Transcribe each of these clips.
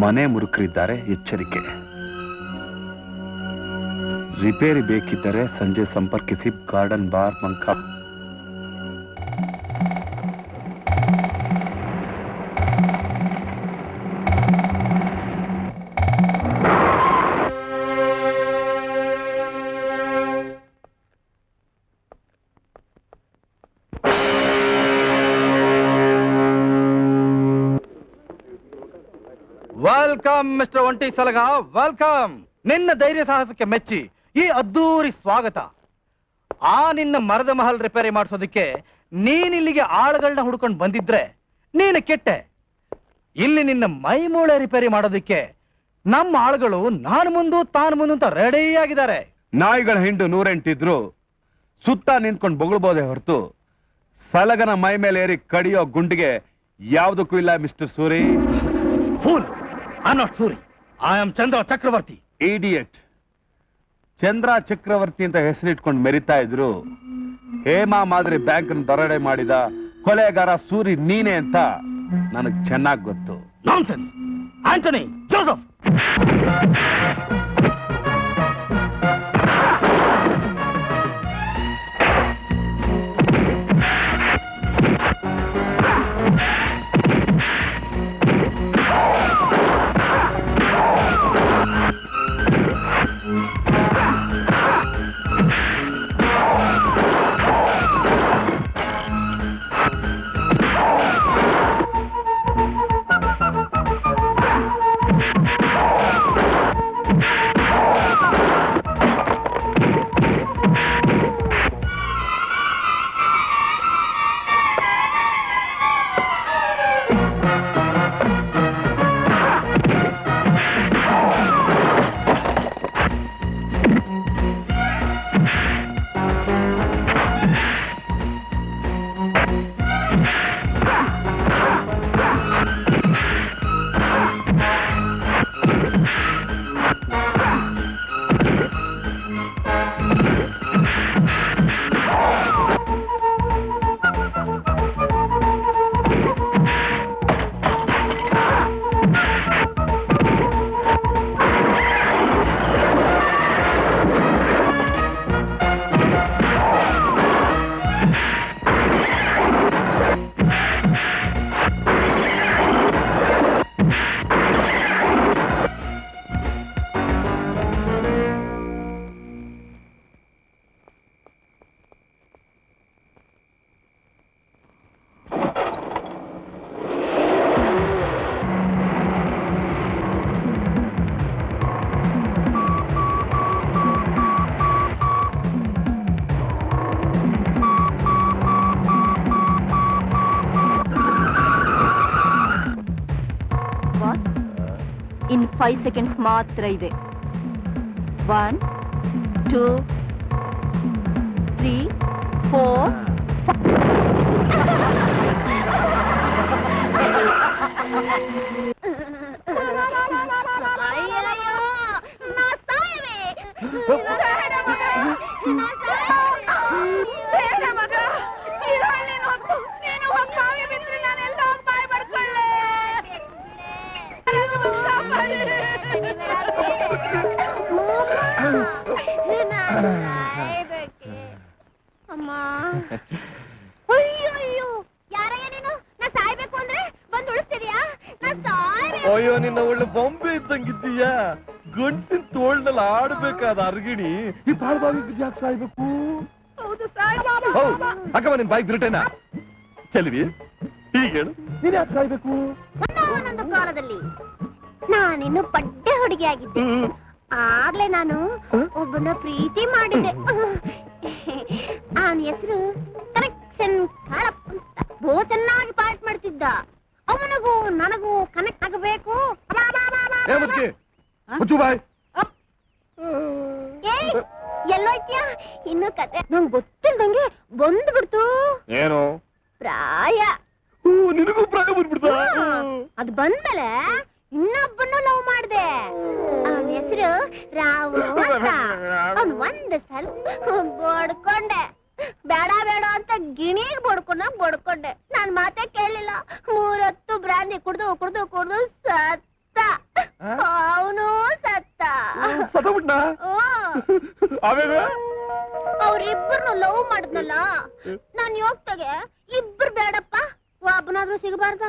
ಮನೆ ಮುರುಕರಿದ್ದಾರೆ, ಎಚ್ಚರಿಕೆ. ರಿಪೇರಿ ಬೇಕಿದ್ದರೆ ಸಂಜೆ ಸಂಪರ್ಕಿಸಿ. ಗಾರ್ಡನ್ ಬಾರ್ ಮಂಕ. ವೆಲ್ಕಮ್ ಮಿಸ್ಟರ್ ಒಂಟಿ ಸಲಗ, ವೆಲ್ಕಮ್. ನಿನ್ನ ಧೈರ್ಯ ಸಾಹಸಕ್ಕೆ ಮೆಚ್ಚಿ ಈ ಅದ್ದೂರಿ ಸ್ವಾಗತ. ಆ ನಿನ್ನ ಮರದ ಮಹಲ್ ರಿಪೇರಿ ಮಾಡಿಸೋದಕ್ಕೆ ನೀನಿಲ್ಲಿಗೆ ಆಳುಗಳನ್ನ ಹುಡ್ಕೊಂಡು ಬಂದಿದ್ರೆ ನೀನು ಕೆಟ್ಟೆ. ಇಲ್ಲಿ ನಿನ್ನ ಮೈ ಮೂಳೆ ರಿಪೇರಿ ಮಾಡೋದಕ್ಕೆ ನಮ್ಮ ಆಳುಗಳು ನಾನು ಮುಂದು ತಾನು ಮುಂದು ಅಂತ ರೆಡಿ ಆಗಿದ್ದಾರೆ. ನಾಯಿಗಳ ಹಿಂಡು 108 ಇದ್ರು ಸುತ್ತ ನಿಂತ್ಕೊಂಡು ಬೊಗಳ್ಬೋದೇ ಹೊರತು ಸಲಗನ ಮೈ ಮೇಲೆ ಏರಿ ಕಡಿಯೋ ಗುಂಡಿಗೆ ಯಾವುದಕ್ಕೂ ಇಲ್ಲ mister Suri. Fool, I am not Suri, I am Chandra Chakravarthi. Idiot. Chandra Chakravarthi ಅಂತ ಹೆಸರಿಟ್ಕೊಂಡು ಮೆರಿತಾ ಇದ್ರು ಹೇಮಾ ಮಾದರಿ ಬ್ಯಾಂಕ್ ದರೋಡೆ ಮಾಡಿದ ಕೊಲೆಗಾರ ಸೂರಿ ನೀನೆ ಅಂತ ನನಗ್ ಚೆನ್ನಾಗಿ ಗೊತ್ತು. Nonsense. Antony Joseph. In 5 seconds ಮಾತ್ರ ಇದೆ. 1 2 3 4 ಅಮ್ಮ ಅಯ್ಯೋ ಯಾರಯ್ಯ ನೀನು? ನಾ ಸಾಯ್ಬೇಕು ಅಂದ್ರೆ ಬಂದು ಉಳಿಸ್ತಿದ್ಯಾ? ನಾ ಸಾಯ್ಬೇಕು. ಅಯ್ಯೋ ನಿನ್ನ ಒಳ್ಳೆ ಬೊಂಬೆ ಇದ್ದಂಗಿದ್ದೀಯಾ? ಗಂಟಿನ ತೋಳ್ನಲ್ಲಿ ಆಡ್ಬೇಕಾದ ಅರ್ಗಿಣಿ ಈ ತಾಳ್ಬಾವಿಗೆ ಯಾಕೆ ಸಾಯ್ಬೇಕು? ಹೌದು ಸಾಯ್. ಅಕ್ಕಮ್ಮ ನಿನ್ ಬಾಯಿಗೆ ಬಿರುಟೇನಾ? ಚೆಲ್ವಿ ಹೀಗೆ ಹೇಳು, ನೀನ್ ಯಾಕೆ ಸಾಯ್ಬೇಕು? ಒಂದೊಂದು ಕಾಲದಲ್ಲಿ ನಾನಿನ್ನು ಪಡ್ಡೆ ಹುಡುಗಿಯಾಗಿದ್ದೆ. ಆಗ್ಲೇ ನಾನು ಒಬ್ಬನ ಪ್ರೀತಿ ಮಾಡಿದ್ದೆ. ಅವನ ಹೆಸರು ಕನೆಕ್ಷನ್ ಕಾಳಪ್ಪ ಅಂತ. ಬಹು ಚೆನ್ನಾಗಿ ಪಾಠ ಮಾಡ್ತಿದ್ದ. ಅವನಿಗೂ ನನಗೂ ಕನೆಕ್ಟ್ ಆಗಬೇಕು. ಮುಚ್ಚು ಬಾಯ್. ಏಯ್ ಎಲ್ಲೋಯ್ತ್ಯಾ? ಇನ್ನು ಕತೆ ನಂಗೆ ಗೊತ್ತಿಲ್ದಂಗೆ ಬಂದ್ಬಿಡ್ತು. ಏನು ಪ್ರಾಯ ನಿನಗೂ ಪ್ರಾಯ ಬಂದ್ಬಿಡ್ತಾ? ಅದು ಬಂದ್ಮೇಲೆ ಇನ್ನೊಬ್ಬನ ಲವ್ ಮಾಡ್ದೆ. ಅವನ ಹೆಸರು ರಾವು ಅಂತ. ಅವ್ನ್ ಒಂದ್ ಸಲ ಬಡ್ಕೊಂಡೆ. ಬೇಡ ಬೇಡ ಅಂತ ಗಿಣಿಗ್ ಬಡ್ಕೊಂಡೆ. ನಾನ್ ಮಾತೇ ಕೇಳಲಿಲ್ಲ. 3 ಹೊತ್ತು ಬ್ರಾಂದಿ ಕುಡ್ದು ಕುಡ್ದು ಕುಡ್ದು ಸತ್ತ. ಅವನು ಸತ್ತ. ಸತ್ತಬಿಟ್ಟ? ಆಮೇಲೆ ಅವ್ರಿಬ್ಬರನ್ನು ಲವ್ ಮಾಡಿದ್ನಲ್ಲ, ನಾನ್ ಯೋಗ್ತಾಗೆ ಇಬ್ರು ಬೇಡಪ್ಪ, ಒಬ್ಬನಾದ್ರೂ ಸಿಗಬಾರ್ದ?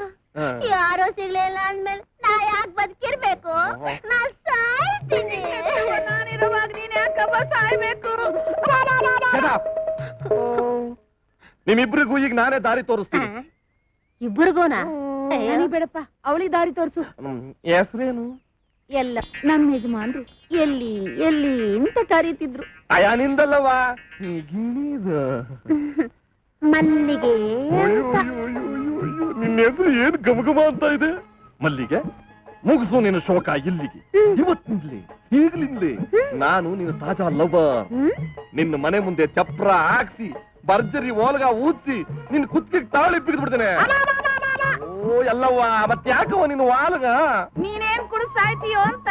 ಯಾರೋ ಸಿಗ್ಲಿಲ್ಲ ಅಂದ್ಮೇಲೆ ನಾ ಯಾಕೆ ಬದುಕಿರ್ಬೇಕು? ನಾ ಸಾಯ್ತೀನಿ. ನಾನಿರುವಾಗ ನೀನ್ ಯಾಕಪ್ಪ ಸಾಯ್ಬೇಕು? ನಿಮ್ಮಿಬ್ರಿಗೂ ಈಗ ನಾನೇ ದಾರಿ ತೋರಿಸ್ತೀನಿ. ಇಬ್ಬರಿಗೂನಾ? ಬೇಡಪ್ಪ, ಅವಳಿಗೆ ದಾರಿ ತೋರಿಸು. ಹೆಸರೇನು? ಎಲ್ಲ ನಮ್ಮ ಯಜಮಾನ್ರು ಎಲ್ಲಿ ಎಲ್ಲಿ ಅಂತ ಕರೀತಿದ್ರು. ಅಯ್ಯ ನಿಂದಲ್ಲವಾ ಗಿಣಿದು. ಮಲ್ಲಿಗೆ. ನಿನ್ನ ಹೆಸರು ಏನು ಗಮಗಮ ಅಂತ ಇದೆ? ಮಲ್ಲಿಗೆ, ಮುಗಿಸು ನಿನ್ನ ಶೋಕ ಇಲ್ಲಿಗೆ. ಇವತ್ತಿಂದಲೇ ಈಗಲಿಂದಲೇ ನಾನು ನಿನ್ನ ತಾಜಾ ಲವರ್. ನಿನ್ನ ಮನೆ ಮುಂದೆ ಚಪ್ರ ಹಾಕ್ಸಿ ಭರ್ಜರಿ ಓಲ್ಗ ಊದ್ಸಿ ನಿನ್ನ ಕುತ್ತಿಗೆ ತಾಳಿ ಬಿಗಿದು ಬಿಡ್ತೇನೆ. ಓ ಎಲ್ಲವ್ವ, ಮತ್ತೆ ಯಾಕವ ನಿನ್ನ ವಾಲ್ಗ? ನೀನೇನ್ ಕುಡಿದು ಸಾಯ್ತೀಯೋ ಅಂತ.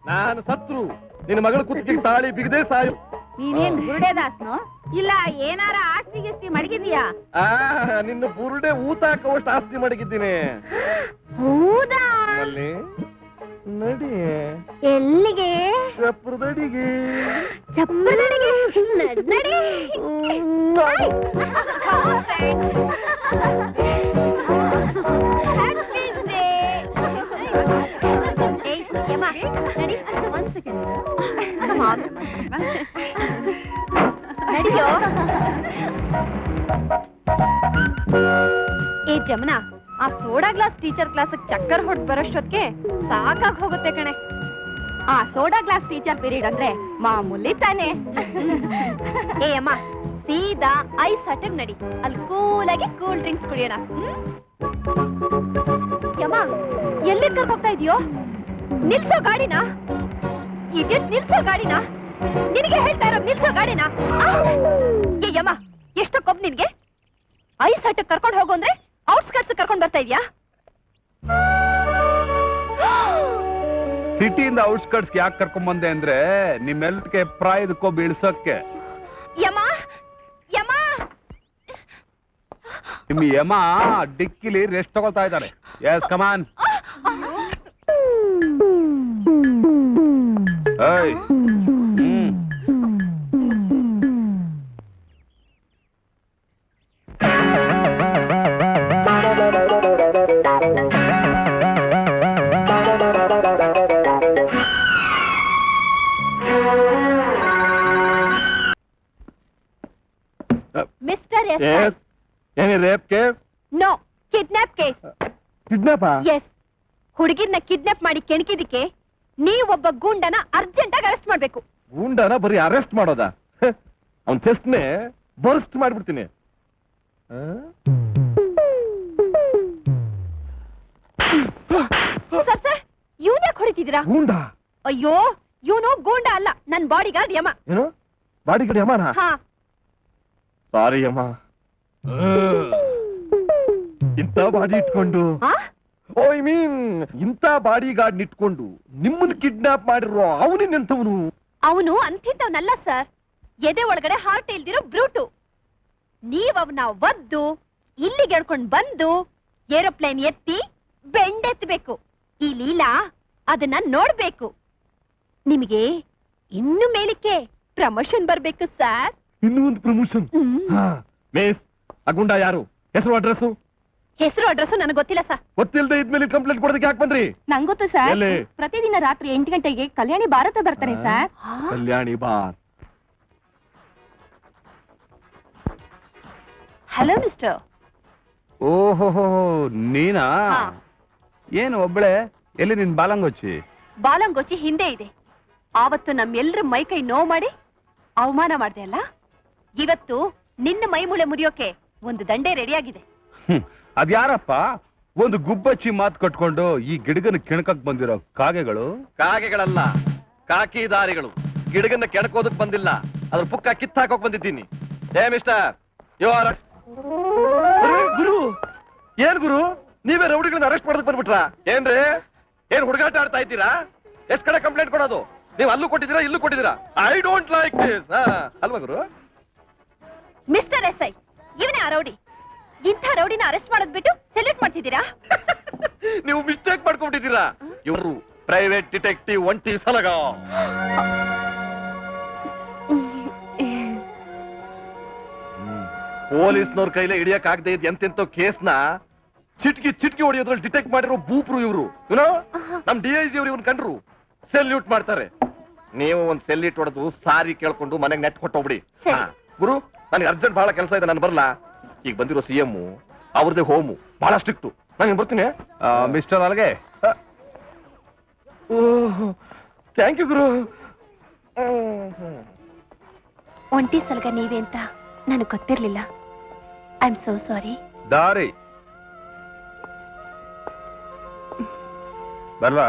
ನಾನು ಸತ್ರು ನಿನ್ನ ಮಗಳ ಕುತ್ತಿಗೆ ತಾಳಿ ಬಿಗದೆ ಸಾಯು. ನೀನೇನ್ ಬುರುಡೆದಾಸ್ನೋ ಇಲ್ಲ ಏನಾರ ಆಸ್ತಿ ಗಿಸ್ತಿ ಮಡಗಿದೀಯಾ? ನಿನ್ನ ಬುರುಡೆ ಊತಾಕವಷ್ಟು ಆಸ್ತಿ ಮಡಗಿದ್ದೀನಿ. ಹೌದಾ? ಅಲ್ಲಿ ನಡಿ. ಎಲ್ಲಿಗೆ? ಚಪ್ರದಡಿಗೆ. ಚಪ್ರದಡಿಗೆ ನಡಿ. ನಡಿಯೋ. ಏ ಜಮನಾ, ಆ ಸೋಡಾ ಗ್ಲಾಸ್ ಟೀಚರ್ ಕ್ಲಾಸ್ ಚಕ್ಕರ್ ಹೊಡ್ ಬರೋಷ್ಟೊತ್ತಿಗೆ ಸಾಕಾಗ್ ಹೋಗುತ್ತೆ ಕಣೆ. ಆ ಸೋಡಾ ಗ್ಲಾಸ್ ಟೀಚರ್ ಪೀರಿಯಡ್ ಅಂದ್ರೆ ಮಾಮೂಲಿ ತಾನೆ. ಏ ಅಮ್ಮ, ಸೀದಾ ಐಸ್ ಹಟ್ಟಗ್ ನಡಿ. ಅಲ್ಲಿ ಕೂಲಾಗಿ ಕೂಲ್ ಡ್ರಿಂಕ್ಸ್ ಕುಡಿಯೋಣ. ಯಮ್ಮ, ಎಲ್ಲಿ ಕರ್ಕೊಂಡು ಹೋಗ್ತಾ ಇದೀಯೋ? ನಿಲ್ಸೋ ಗಾಡಿನ. ನಿಲ್ಸೋ ಗಾಡಿನ. ನಿನಗೆ ಹೇಳ್ತಾ ಇರೋ ನಿಲ್ಸೋ ಗಾಡಿನ. ಏ ಯಮ್ಮ, ಎಷ್ಟು ಕೊಬ್ಬು ನಿನ್ಗೆ? ಐಸ್ ಹಟ್ಟಗ್ ಕರ್ಕೊಂಡು ಹೋಗು ಅಂದ್ರೆ ಔಟ್ಸ್ಕರ್ಟ್ಸ್ ಕರ್ಕೊಂಡು ಬರ್ತಾ ಇದ್ಯಾ? ಸಿಟಿಯಿಂದ ಔಟ್ಸ್ಕರ್ಟ್ಸ್ ಯಾಕೆ ಕರ್ಕೊಂಡ್ ಬಂದೆ ಅಂದ್ರೆ ನಿಮ್ಮೆಲ್ಲಕ್ಕೆ ಪ್ರಾಯದಕ್ಕೋ ಬೀಳ್ಸೋಕ್ಕೆ. ಯಮ್ಮ ಯಮ್ಮ, ನಿಮ್ ಯಮ ಡಿಕ್ಕಿಲಿ ರೆಸ್ಟ್ ತಗೊಳ್ತಾ ಇದ್ದಾರೆ. Yes come on. Mister S. ಏನೇ rape case? No, kidnap case. Kidnap? Yes. ಹುಡುಗಿರ್ನ ಕಿಡ್ನಾಪ್ ಮಾಡಿ ಕೆಣಕಿದಕ್ಕೆ ನೀವೊಬ್ಬ ಗೂಂಡನ ಅರ್ಜೆಂಟ್ ಆಗಿ ಅರೆಸ್ಟ್ ಮಾಡ್ಬೇಕು. ಗೂಂಡನ ಬರೀ ಅರೆಸ್ಟ್ ಮಾಡೋದಾ? ಅವನ್ ಚೆಸ್ಟ್ನೇ ಬರ್ಸ್ಟ್ ಮಾಡ್ಬಿಡ್ತೀನಿ. ಸರ್ ಸರ್, ಇವ್ನ ಯಾಕೆ ಹೊಡಿತಿದ್ದೀರಾ? ಗೂಂಡ? ಅಯ್ಯೋ, ಇವನು ಗೂಂಡ ಅಲ್ಲ, ನನ್ ಬಾಡಿ ಗಾರ್ಡ್ ಯಮ. ಏನು ಬಾಡಿ ಗಾರ್ಡ್ ಯಮನ? ಹಾ. ಸಾರಿ ಯಮ. ಇಂಥ ಬಾಡಿ ಇಟ್ಕೊಂಡು, ಐ ಮೀನ್ ಇಂಥ ಬಾಡಿ ಗಾರ್ಡ್ ಇಟ್ಕೊಂಡು ನಿಮ್ಮನ್ನ ಕಿಡ್ನಾಪ್ ಮಾಡಿರೋ ಅವನಿನ್ನೆಂಥವನು? ಅವನು ಅಂತಿದ್ದವನಲ್ಲ ಸರ್, ಎದೆ ಒಳಗಡೆ ಹಾರ್ಟ್ ಇಲ್ದಿರೋ ಬ್ರೂಟು. ನೀವ್ ಅವನ ಒದ್ದು ಇಲ್ಲಿಗೆ ಎಳ್ಕೊಂಡ್ ಬಂದು ಏರೋಪ್ಲೇನ್ ಎತ್ತಿ ಬೆಂಡೆತ್ಬೇಕು. ಈ ಲೀಲಾ ಅದನ್ನ ನೋಡ್ಬೇಕು. ನಿಮಗೆ ಇನ್ನು ಮೇಲಕ್ಕೆ ಪ್ರಮೋಷನ್ ಬರ್ಬೇಕು ಸರ್. ಇನ್ನೂ ಒಂದು ಪ್ರಮೋಷನ್? ಮಿಸ್, ಆ ಗುಂಡ ಯಾರು? ಹೆಸರು ಅಡ್ರೆಸ್ಸು? ಹೆಸರು ಅಡ್ರೆಸ್ ನನಗೆ ಗೊತ್ತಿಲ್ಲ ಸರ್. ಗೊತ್ತಿಲ್ಲದೆ ಇದ್ಮೇಲೆ ಕಂಪ್ಲೇಂಟ್ ಕೊಡೋದಕ್ಕೆ ಯಾಕೆ ಬಂದ್ರಿ? ನಂಗೆ ಗೊತ್ತು ಸರ್. ಎಲ್ಲಿ? ಪ್ರತಿದಿನ ರಾತ್ರಿ 8 ಗಂಟೆಗೆ ಕಲ್ಯಾಣಿ ಭಾರತ ಬರ್ತಾರೆ ಸರ್. ಕಲ್ಯಾಣಿ ಬಾರ್. Hello mister. ಓಹೋ, ನೀನಾ? ಹಾ. ಏನು ಒಬ್ಳೆ? ಎಲ್ಲಿ ನಿನ್ ಬಾಲಂಗೊಚ್ಚಿ? ಬಾಲಂಗೊಚ್ಚಿ ಹಿಂದೆ ಇದೆ. ಆವತ್ತು ನಮ್ಮೆಲ್ಲರ ಮೈ ಕೈ ನೋವು ಮಾಡಿ ಅವಮಾನ ಮಾಡ್ದೆ ಅಲ್ಲ, ಇವತ್ತು ನಿನ್ನ ಮೈ ಮೂಳೆ ಮುರಿಯೋಕೆ ಒಂದು ದಂಡೆ ರೆಡಿಯಾಗಿದೆ. ಅದ್ಯಾರಪ್ಪ ಒಂದು ಗುಬ್ಬಚ್ಚಿ ಮಾತು ಕಟ್ಕೊಂಡು ಈ ಗಿಡಗನ ಕೆಣಕಕ್ ಬಂದಿರೋ ಕಾಗೆಗಳು ಕಾಗೆಗಳಲ್ಲ, ಕಾಕಿದಾರಿಗಳು. ಗಿಡಗನ್ನ ಕೆಣಕೋದಕ್ ಬಂದಿಲ್ಲ, ಅದ್ರ ಪುಕ್ಕ ಕಿತ್ತಾಕೋಕ್ ಬಂದಿದ್ದೀನಿ. ಏ ಮಿಸ್ಟರ್, ಯು ಆರ್ ಗುರು. ಏನ್ ಗುರು, ನೀವೇ ರೌಡಿಗಳನ್ನ ಅರೆಸ್ಟ್ ಮಾಡೋದಕ್ಕೆ ಬಂದ್ಬಿಟ್ರಾ? ಏನ್ರಿ, ಏನ್ ಹುಡುಗಾಟ ಆಡ್ತಾ ಇದ್ದೀರಾ? ಎಷ್ಟ್ ಕಡೆ ಕಂಪ್ಲೇಂಟ್ ಕೊಡೋದು? ನೀವು ಅಲ್ಲೂ ಕೊಟ್ಟಿದ್ದೀರಾ, ಇಲ್ಲೂ ಕೊಟ್ಟಿದ್ದೀರಾ. I don't like this. ಅಲ್ವಾ ಗುರು? ಮಿಸ್ಟರ್ ಎಸ್ ಐ, ಇವನೇ ಆ ರೌಡಿ. ಇಂಥ ರೌಡಿನ ಅರೆಸ್ಟ್ ಮಾಡೋದ್ ಬಿಟ್ಟು ಸೆಲ್ಯೂಟ್ ಮಾಡ್ತಿದ್ದೀರಾ? ನೀವು ಮಿಸ್ಟೇಕ್ ಮಾಡ್ಕೊಂಡ್ಬಿಟ್ಟಿದ್ದೀರಾ. ಇವರು ಪ್ರೈವೇಟ್ ಡಿಟೆಕ್ಟಿವ್ ಒಂಟಿ ಸಲಗ. ಪೊಲೀಸ್ನವ್ರ ಕೈಲೇ ಹಿಡಿಯಕ್ ಆಗದೆ ಇದ್ ಎಂತೆಂತೋ ಕೇಸ್ನ ಚಿಟ್ಕಿ ಹೊಡೆಯೋದ್ರಲ್ಲಿ ಡಿಟೆಕ್ಟ್ ಮಾಡಿರೋ ಬೂಪ್ರು ಇವರು. ಏನೋ ನಮ್ DIG ಅವ್ರು ಇವ್ನ ಕಂಡ್ರು ಸೆಲ್ಯೂಟ್ ಮಾಡ್ತಾರೆ. ನೀವು ಒಂದ್ ಸೆಲ್ಯೂಟ್ ಹೊಡೆದು ಸಾರಿ ಕೇಳ್ಕೊಂಡು ಮನೆಗೆ ನೆಟ್ ಕೊಟ್ಟೋಗ್ಬಿಡಿ. ಗುರು, ನನಗೆ ಅರ್ಜೆಂಟ್ ಬಹಳ ಕೆಲಸ ಇದೆ, ನಾನು ಬರಲ್ಲ. ಈಗ ಬಂದಿರೋ CM ಅವ್ರದೇ ಹೋಮು, ಬಹಳ ಸ್ಟ್ರಿಕ್ಟು. ನಾನು ಬರ್ತೀನಿ. ಮಿಸ್ಟರ್ ಅಲ್ಗೆ, ಥ್ಯಾಂಕ್ ಯು ಗುರು. ಒಂಟಿ ಸಲಗ ನೀವೇ ಅಂತ ನನಗೆ ಗೊತ್ತಿರ್ಲಿಲ್ಲ. I am so sorry. ದಾರಿ ಬರ್ಲಾ?